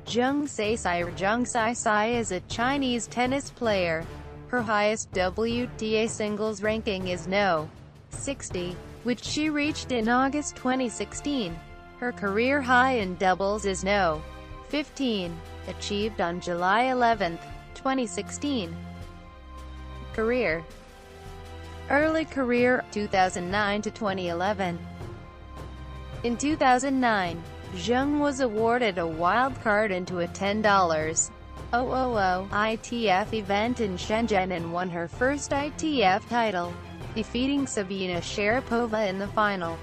Zheng Saisai or Zheng Saisai is a Chinese tennis player. Her highest WTA singles ranking is No. 60, which she reached in August 2016. Her career high in doubles is No. 15, achieved on July 11, 2016. Career. Early career, 2009 to 2011. In 2009, Zheng was awarded a wild card into a $10,000 ITF event in Shenzhen and won her first ITF title, defeating Sabina Sharapova in the final.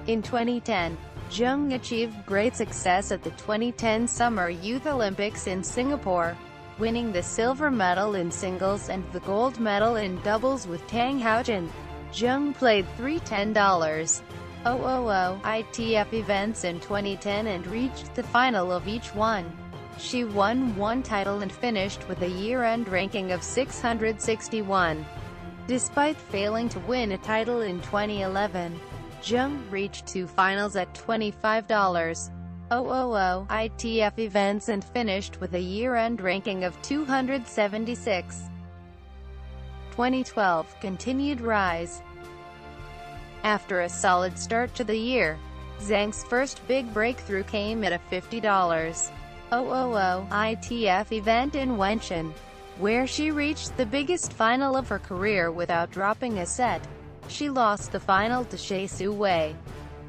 In 2010, Zheng achieved great success at the 2010 Summer Youth Olympics in Singapore, winning the silver medal in singles and the gold medal in doubles with Tang Haojun. Zheng played three $10,000 ITF events in 2010 and reached the final of each one. She won one title and finished with a year-end ranking of 661. Despite failing to win a title in 2011, Zheng reached two finals at $25,000 ITF events and finished with a year-end ranking of 276. 2012 continued rise. After a solid start to the year, Zheng's first big breakthrough came at a $50,000 ITF event in Wenzhen, where she reached the biggest final of her career without dropping a set. She lost the final to Shea Su Wei.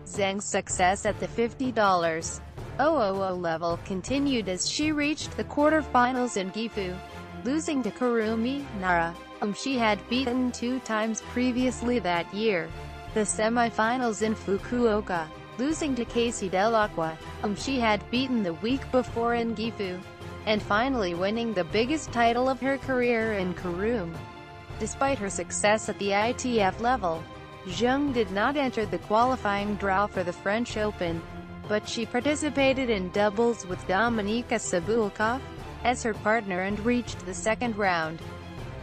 Zheng's success at the $50,000 level continued as she reached the quarterfinals in Gifu, losing to Kurumi Nara, whom she had beaten 2 times previously that year. The semi-finals in Fukuoka, losing to Casey Delacqua, whom she had beaten the week before in Gifu, and finally winning the biggest title of her career in Kurum. Despite her success at the ITF level, Zheng did not enter the qualifying draw for the French Open, but she participated in doubles with Dominika Sabulkov as her partner and reached the second round.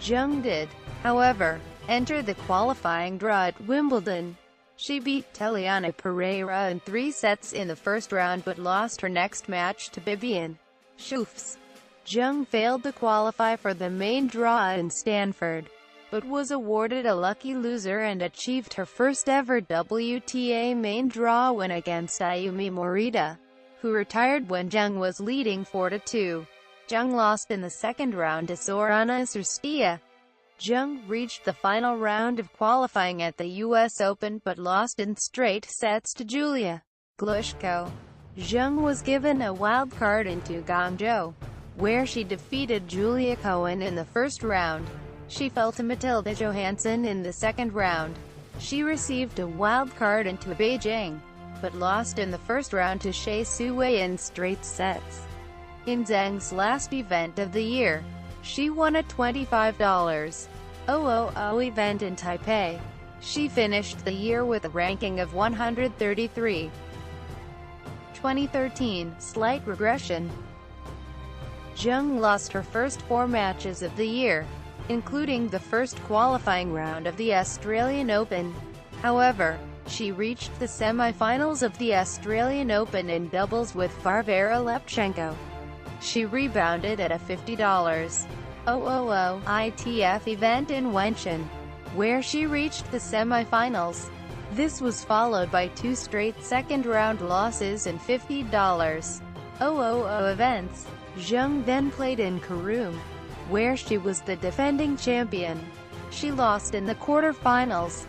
Zheng did, however, enter the qualifying draw at Wimbledon. She beat Teliana Pereira in 3 sets in the first round but lost her next match to Bibiane Schoofs. Zheng failed to qualify for the main draw in Stanford, but was awarded a lucky loser and achieved her first ever WTA main draw win against Ayumi Morita, who retired when Zheng was leading 4-2. Zheng lost in the second round to Sorana Cîrstea. Zheng reached the final round of qualifying at the U.S. Open but lost in straight sets to Julia Glushko. Zheng was given a wild card into Guangzhou, where she defeated Julia Cohen in the first round. She fell to Matilda Johansson in the second round. She received a wild card into Beijing, but lost in the first round to Shea Su Wei in straight sets. In Zheng's last event of the year, she won a $25,000 event in Taipei. She finished the year with a ranking of 133. 2013, slight regression. Zheng lost her first 4 matches of the year, including the first qualifying round of the Australian Open. However, she reached the semi-finals of the Australian Open in doubles with Varvara Lepchenko. She rebounded at a $50,000 ITF event in Wenzhen, where she reached the semi-finals. This was followed by 2 straight second-round losses in $50,000 events. Zheng then played in Kurum, where she was the defending champion. She lost in the quarterfinals.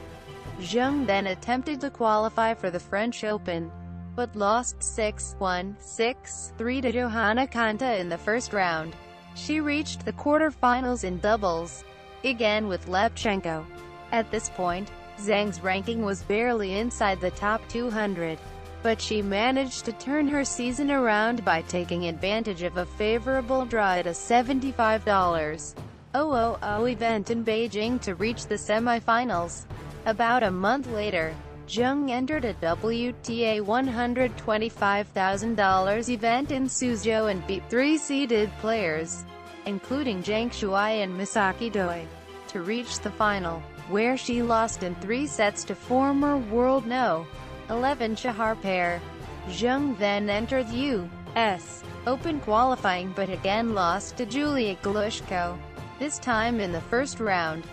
Zheng then attempted to qualify for the French Open, but lost 6-1, 6-3 to Johanna Konta in the first round. She reached the quarterfinals in doubles, again with Lepchenko. At this point, Zheng's ranking was barely inside the top 200, but she managed to turn her season around by taking advantage of a favorable draw at a $75,000 event in Beijing to reach the semi-finals. About a month later, Zheng entered a WTA $125,000 event in Suzhou and beat 3-seeded players, including Zhang Shuai and Misaki Doi, to reach the final, where she lost in 3 sets to former world No. 11 Shahar Peer. Zheng then entered U.S. Open qualifying but again lost to Julia Glushko, this time in the first round.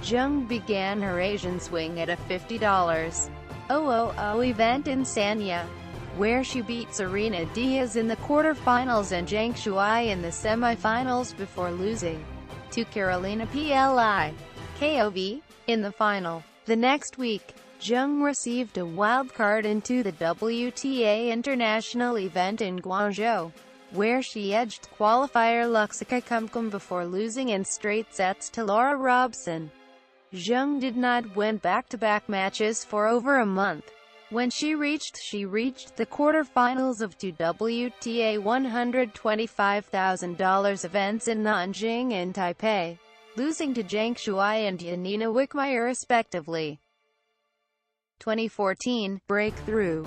Zheng began her Asian swing at a $50 event in Sanya, where she beat Serena Diaz in the quarterfinals and Zhang Shuai in the semifinals before losing to Carolina Pliskova in the final. The next week, Zheng received a wild card into the WTA International event in Guangzhou, where she edged qualifier Luxika Kumkum before losing in straight sets to Laura Robson. Zheng did not win back-to-back matches for over a month. When she reached the quarterfinals of two WTA $125,000 events in Nanjing and Taipei, losing to Zhang Shuai and Yanina Wickmeyer respectively. 2014 Breakthrough.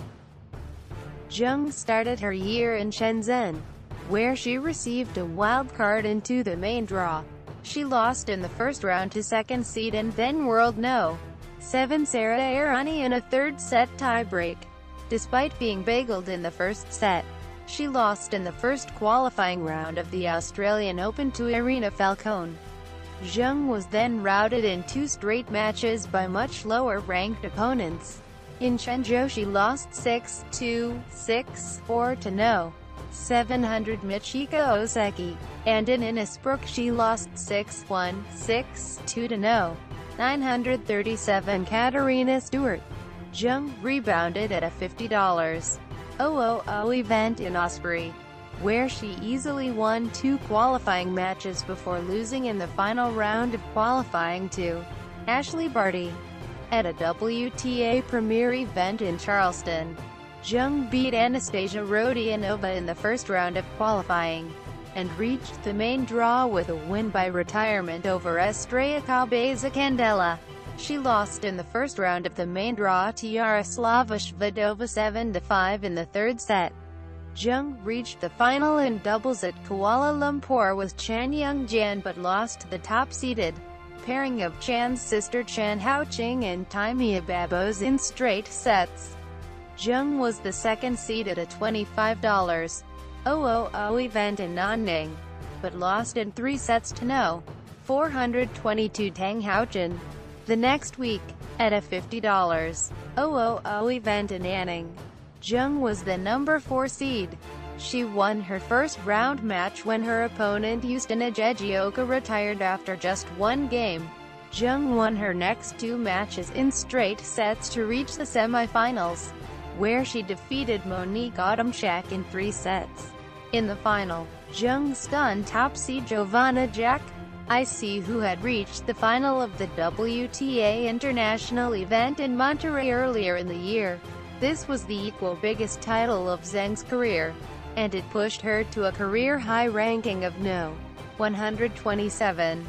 Zheng started her year in Shenzhen, where she received a wild card into the main draw. She lost in the first round to second seed and then world No. 7 Sara Errani in a third-set tiebreak. Despite being bageled in the first set, she lost in the first qualifying round of the Australian Open to Irina Falcone. Zheng was then routed in two straight matches by much lower-ranked opponents. In Shenzhou she lost 6-2, 6-4 to No. 700 Michiko Oseki, and in Innsbruck she lost 6-1, 6-2 to No. 937 Katarina Stewart. Zheng rebounded at a $50 event in Osprey, where she easily won two qualifying matches before losing in the final round of qualifying to Ashley Barty. At a WTA Premier event in Charleston, Zheng beat Anastasia Rodionova in the first round of qualifying, and reached the main draw with a win by retirement over Estrella Cabeza Candela. She lost in the first round of the main draw to Yaroslava Shvedova 7-5 in the third set. Zheng reached the final in doubles at Kuala Lumpur with Chan Young-jan but lost to the top-seeded pairing of Chan's sister Chan Haoqing and Taimia Babos in straight sets. Zheng was the second seed at a $25 event in Nanning, but lost in three sets to No. 422 Tang Haochen. The next week, at a $50 event in Anning, Zheng was the number 4 seed. She won her first round match when her opponent Justina Jejioka retired after just one game. Zheng won her next two matches in straight sets to reach the semifinals, where she defeated Monique Autumnchak in 3 sets. In the final, Zheng stunned top seed Giovanna Jack, who had reached the final of the WTA International event in Monterrey earlier in the year. This was the equal biggest title of Zheng's career, and it pushed her to a career-high ranking of No. 127.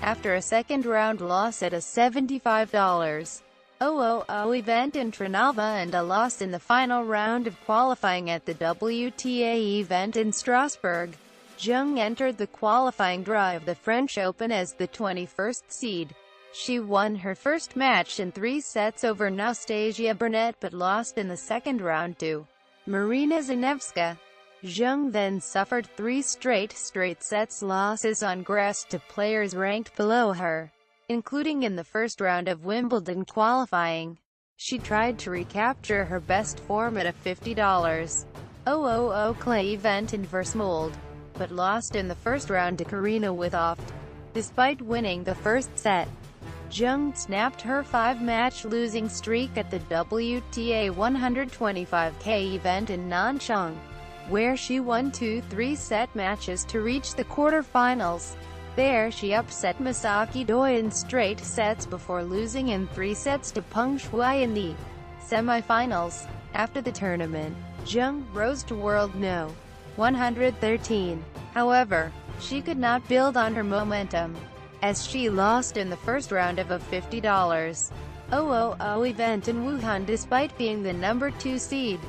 After a second-round loss at a $75 event in Trnava and a loss in the final round of qualifying at the WTA event in Strasbourg, Zheng entered the qualifying draw of the French Open as the 21st seed. She won her first match in 3 sets over Nastasia Burnett but lost in the second round to Marina Zanevska. Zheng then suffered 3 straight sets losses on grass to players ranked below her, including in the first round of Wimbledon qualifying. She tried to recapture her best form at a $50 clay event in Versmold, but lost in the first round to Karina Withoft. Despite winning the first set, Zheng snapped her 5-match losing streak at the WTA 125K event in Nanchang, where she won 2 3-set matches to reach the quarterfinals. There she upset Misaki Doi in straight sets before losing in 3 sets to Peng Shuai in the semifinals. After the tournament, Zheng rose to world No. 113. However, she could not build on her momentum, as she lost in the first round of a $50 event in Wuhan despite being the number 2 seed.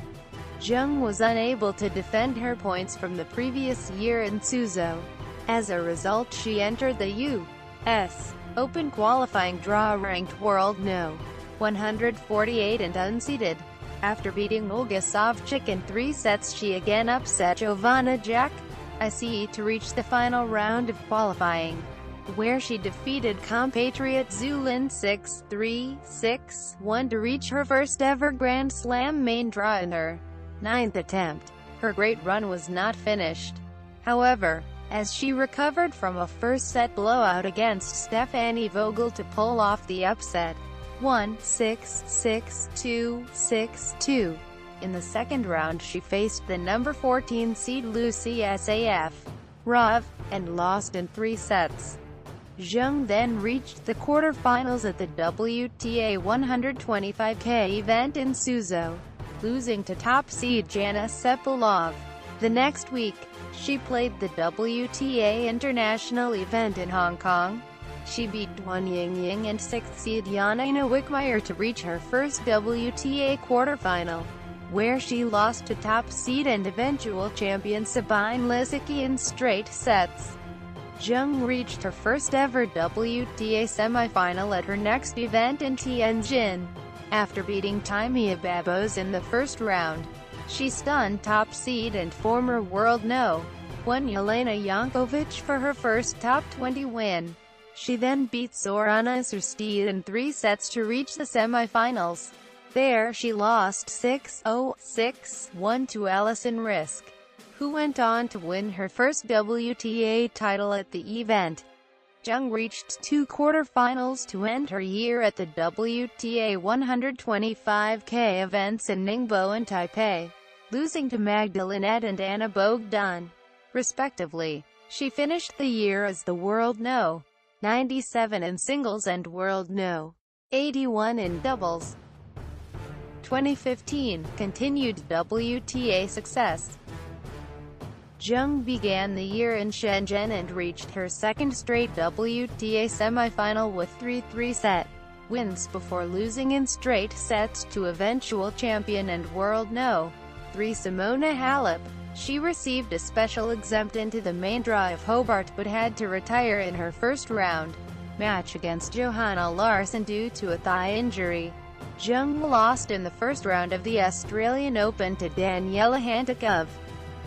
Zheng was unable to defend her points from the previous year in Suzhou. As a result, she entered the U.S. Open qualifying draw ranked world No. 148 and unseeded. After beating Olga Savchuk in 3 sets, she again upset Giovanna Saisai to reach the final round of qualifying, where she defeated compatriot Zhu Lin 6-3, 6-1 to reach her first ever Grand Slam main draw in her 9th attempt. Her great run was not finished, however, as she recovered from a first-set blowout against Stefanie Vogel to pull off the upset. 1-6, 6-2, 6-2. In the second round she faced the number 14 seed Lucy Saf, and lost in 3 sets. Zheng then reached the quarterfinals at the WTA 125K event in Suzhou, losing to top seed Jana Sepulov. The next week, she played the WTA International event in Hong Kong. She beat Duan Yingying and 6th seed Janina Wickmeyer to reach her first WTA quarterfinal, where she lost to top seed and eventual champion Sabine Lisicki in straight sets. Zheng reached her first ever WTA semifinal at her next event in Tianjin. After beating Timea Babos in the first round, she stunned top seed and former world No. 1 Jelena Jankovic for her first top 20 win. She then beat Zorana Sirsteed in 3 sets to reach the semifinals. There she lost 6-0, 6-1 to Alison Risk, who went on to win her first WTA title at the event. Zheng reached 2 quarterfinals to end her year at the WTA 125K events in Ningbo and Taipei, losing to Magdalene and Anna Bogdan, respectively. She finished the year as the World No. 97 in singles and World No. 81 in doubles. 2015 continued WTA success. Zheng began the year in Shenzhen and reached her second straight WTA semifinal with 3-3 set wins before losing in straight sets to eventual champion and World No. 3 Simona Halep. She received a special exempt into the main draw of Hobart but had to retire in her first round match against Johanna Larsson due to a thigh injury. Zheng lost in the first round of the Australian Open to Daniela Hantuch.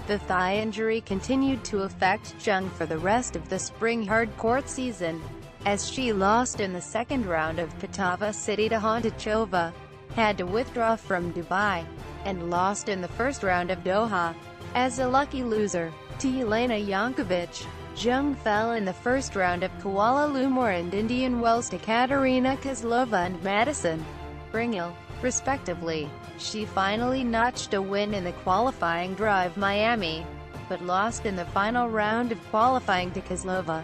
The thigh injury continued to affect Zheng for the rest of the spring hardcourt season, as she lost in the second round of Patava City to Hontichova, had to withdraw from Dubai, and lost in the first round of Doha. As a lucky loser to Jelena Jankovic, Zheng fell in the first round of Kuala Lumpur and Indian Wells to Katerina Kozlova and Madison Bringel, respectively. She finally notched a win in the qualifying draw of Miami, but lost in the final round of qualifying to Kozlova.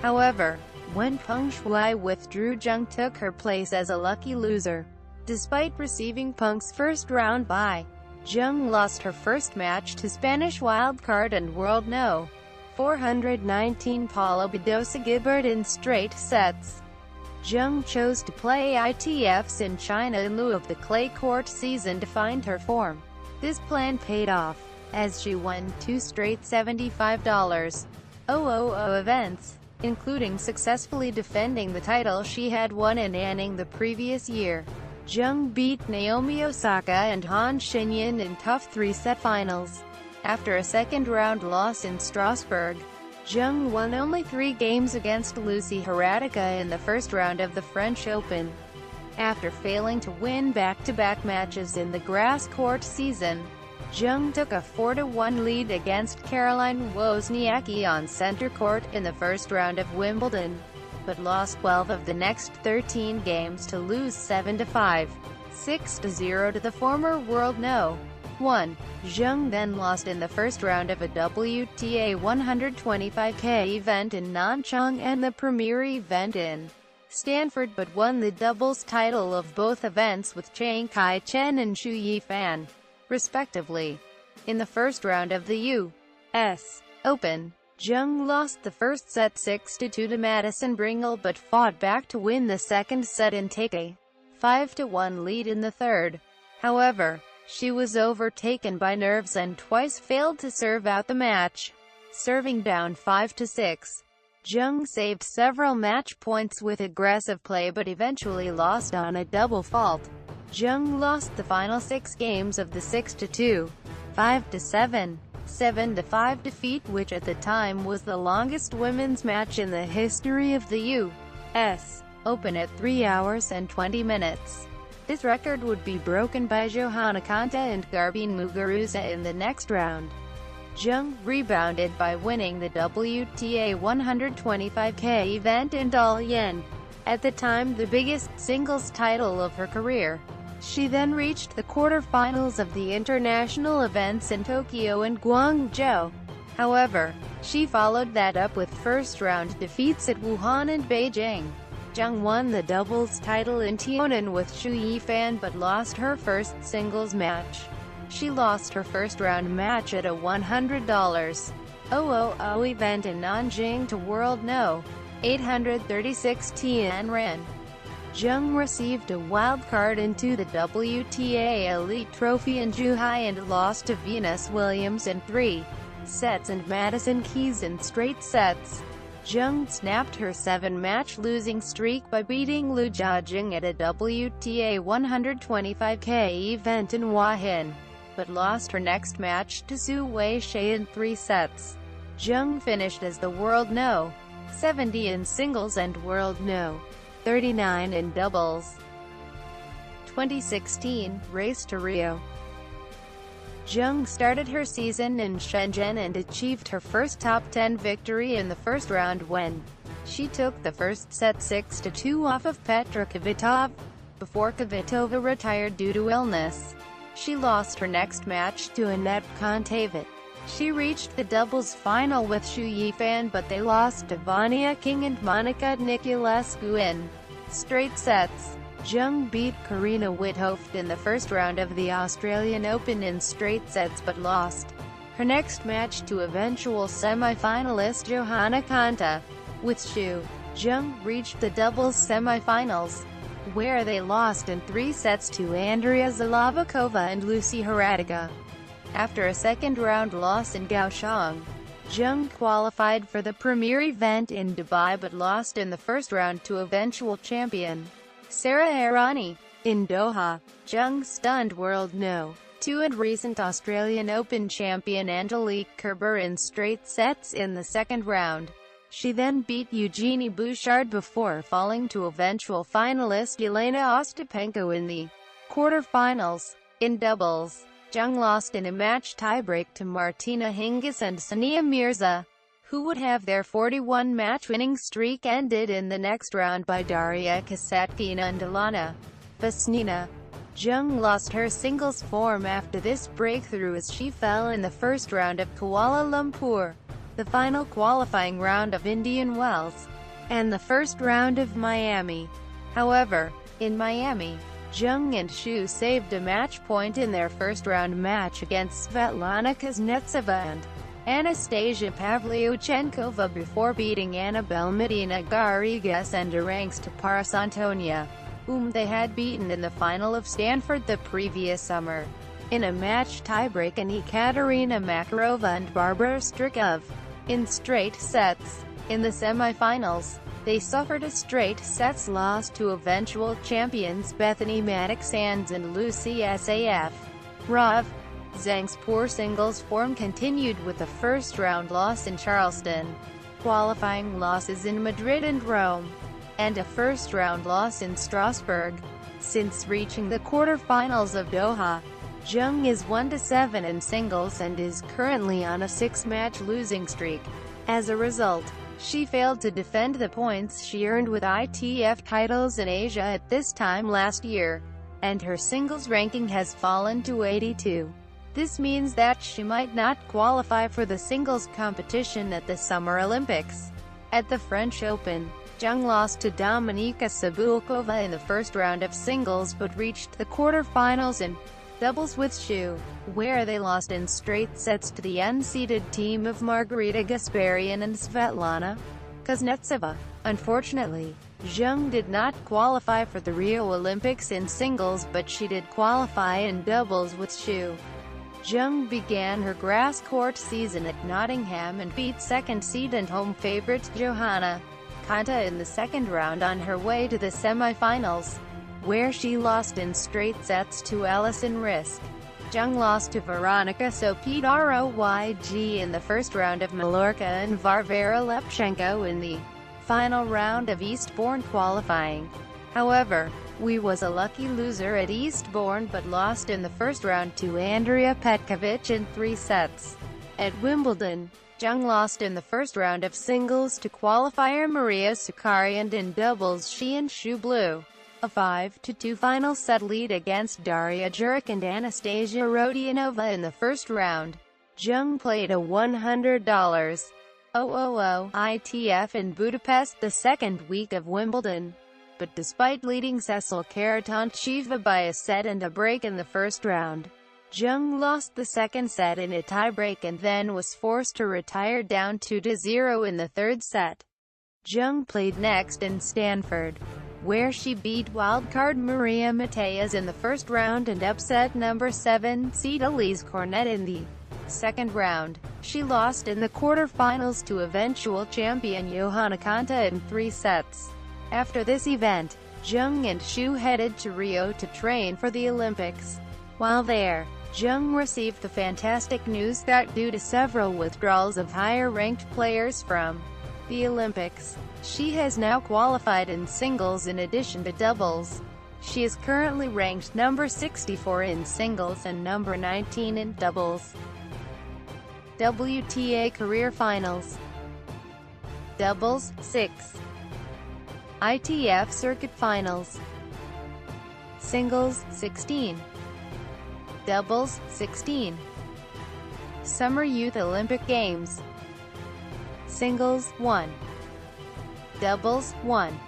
However, when Peng Shuai withdrew, Zheng took her place as a lucky loser. Despite receiving Peng's first round bye, Zheng lost her first match to Spanish wildcard and World No. 419 Paula Badosa Gibert in straight sets. Zheng chose to play ITFs in China in lieu of the clay court season to find her form. This plan paid off, as she won 2 straight $75,000 events, including successfully defending the title she had won in Anning the previous year. Zheng beat Naomi Osaka and Han Xinyan in tough 3-set finals. After a second-round loss in Strasbourg, Zheng won only 3 games against Lucy Hradicka in the first round of the French Open. After failing to win back-to-back matches in the grass court season, Zheng took a 4-1 lead against Caroline Wozniacki on center court in the first round of Wimbledon, but lost 12 of the next 13 games to lose 7-5, 6-0 to the former World No. 1. Zheng then lost in the first round of a WTA 125K event in Nanchang and the premier event in Stanford, but won the doubles title of both events with Chiang Kai-chen and Xu Yifan, respectively. In the first round of the U.S. Open, Zheng lost the first set 6-2 to Madison Bringel but fought back to win the second set and take a 5-1 lead in the third. However, she was overtaken by nerves and twice failed to serve out the match, serving down 5-6. Zheng saved several match points with aggressive play but eventually lost on a double fault. Zheng lost the final 6 games of the 6-2, 5-7, 7-5 defeat, which at the time was the longest women's match in the history of the U.S. Open at 3 hours and 20 minutes. This record would be broken by Johanna Konta and Garbine Muguruza in the next round. Zheng rebounded by winning the WTA 125K event in Dalian, at the time the biggest singles title of her career. She then reached the quarter-finals of the international events in Tokyo and Guangzhou. However, she followed that up with first-round defeats at Wuhan and Beijing. Zheng won the doubles title in Tianjin with Xu Yifan but lost her first singles match. She lost her first-round match at a $100,000 event in Nanjing to World No. 836 Tianren. Zheng received a wild card into the WTA Elite Trophy in Zhuhai and lost to Venus Williams in 3 sets and Madison Keys in straight sets. Zheng snapped her 7-match losing streak by beating Lu Jiajing at a WTA 125K event in Huahin, but lost her next match to Su Wei-Shai in 3 sets. Zheng finished as the World No. 70 in singles and World No. 39 in doubles. 2016 Race to Rio. Zheng started her season in Shenzhen and achieved her first top 10 victory in the first round when she took the first set 6-2 off of Petra Kvitova, before Kvitova retired due to illness. She lost her next match to Anett Kontaveit. She reached the doubles final with Xu Yifan but they lost to Vania King and Monica Niculescu in straight sets. Zheng beat Karina Withoft in the first round of the Australian Open in straight sets but lost her next match to eventual semi-finalist Johanna Konta. With Xu, Zheng reached the doubles semi-finals, where they lost in 3 sets to Andrea Zlavakova and Lucy Haradiga. After a second-round loss in Kaohsiung, Zheng qualified for the premier event in Dubai but lost in the first round to eventual champion Sara Errani. In Doha, Zheng stunned World No. 2 and recent Australian Open champion Angelique Kerber in straight sets in the second round. She then beat Eugenie Bouchard before falling to eventual finalist Elena Ostapenko in the quarterfinals. In doubles, Zheng lost in a match tiebreak to Martina Hingis and Sania Mirza, who would have their 41-match winning streak ended in the next round by Daria Kasatkina and Ilana Vesnina. Zheng lost her singles form after this breakthrough as she fell in the first round of Kuala Lumpur, the final qualifying round of Indian Wells, and the first round of Miami. However, in Miami, Zheng and Xu saved a match point in their first-round match against Svetlana Kuznetsova and Anastasia Pavlyuchenkova before beating Annabelle Medina Garrigues and Arangues to Paris Antonia, whom they had beaten in the final of Stanford the previous summer. In a match tiebreak, and Ekaterina Makarova and Barbara Strikov in straight sets. In the semi-finals, they suffered a straight sets loss to eventual champions Bethany Mattek-Sands and Lucy Saf. Rov. Zheng's poor singles form continued with a first-round loss in Charleston, qualifying losses in Madrid and Rome, and a first-round loss in Strasbourg. Since reaching the quarter-finals of Doha, Zheng is 1-7 in singles and is currently on a 6-match losing streak. As a result, she failed to defend the points she earned with ITF titles in Asia at this time last year, and her singles ranking has fallen to 82. This means that she might not qualify for the singles competition at the Summer Olympics. At the French Open, Zheng lost to Dominika Sabulkova in the first round of singles but reached the quarter-finals in doubles with Xu, where they lost in straight sets to the unseeded team of Margarita Gasparian and Svetlana Kuznetsova. Unfortunately, Zheng did not qualify for the Rio Olympics in singles, but she did qualify in doubles with Xu. Zheng began her grass court season at Nottingham and beat second seed and home favorite Johanna Konta in the second round on her way to the semi-finals. where she lost in straight sets to Alison Risk. Zheng lost to Veronika Sopiroyg in the first round of Mallorca and Varvara Lepchenko in the final round of Eastbourne qualifying. However, we was a lucky loser at Eastbourne but lost in the first round to Andrea Petkovic in 3 sets. At Wimbledon, Zheng lost in the first round of singles to qualifier Maria Sakkari, and in doubles she and Shu blew a 5-2 final set lead against Daria Juric and Anastasia Rodionova in the first round. Zheng played a $100,000 ITF in Budapest the second week of Wimbledon. But despite leading Cecil Karatancheva by a set and a break in the first round, Zheng lost the second set in a tiebreak and then was forced to retire down 2-0 in the third set. Zheng played next in Stanford, where she beat wildcard Maria Mateas in the first round and upset number 7 seed Elise Cornet in the second round. She lost in the quarterfinals to eventual champion Johanna Konta in 3 sets. After this event, Zheng and Shu headed to Rio to train for the Olympics. While there, Zheng received the fantastic news that due to several withdrawals of higher-ranked players from the Olympics, she has now qualified in singles in addition to doubles. She is currently ranked number 64 in singles and number 19 in doubles. WTA Career Finals. Doubles, 6. ITF Circuit Finals. Singles, 16. Doubles, 16. Summer Youth Olympic Games. Singles, 1. Doubles, 1.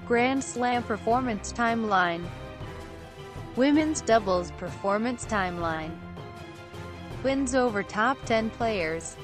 Grand Slam Performance Timeline. Women's Doubles Performance Timeline. Wins over top 10 players.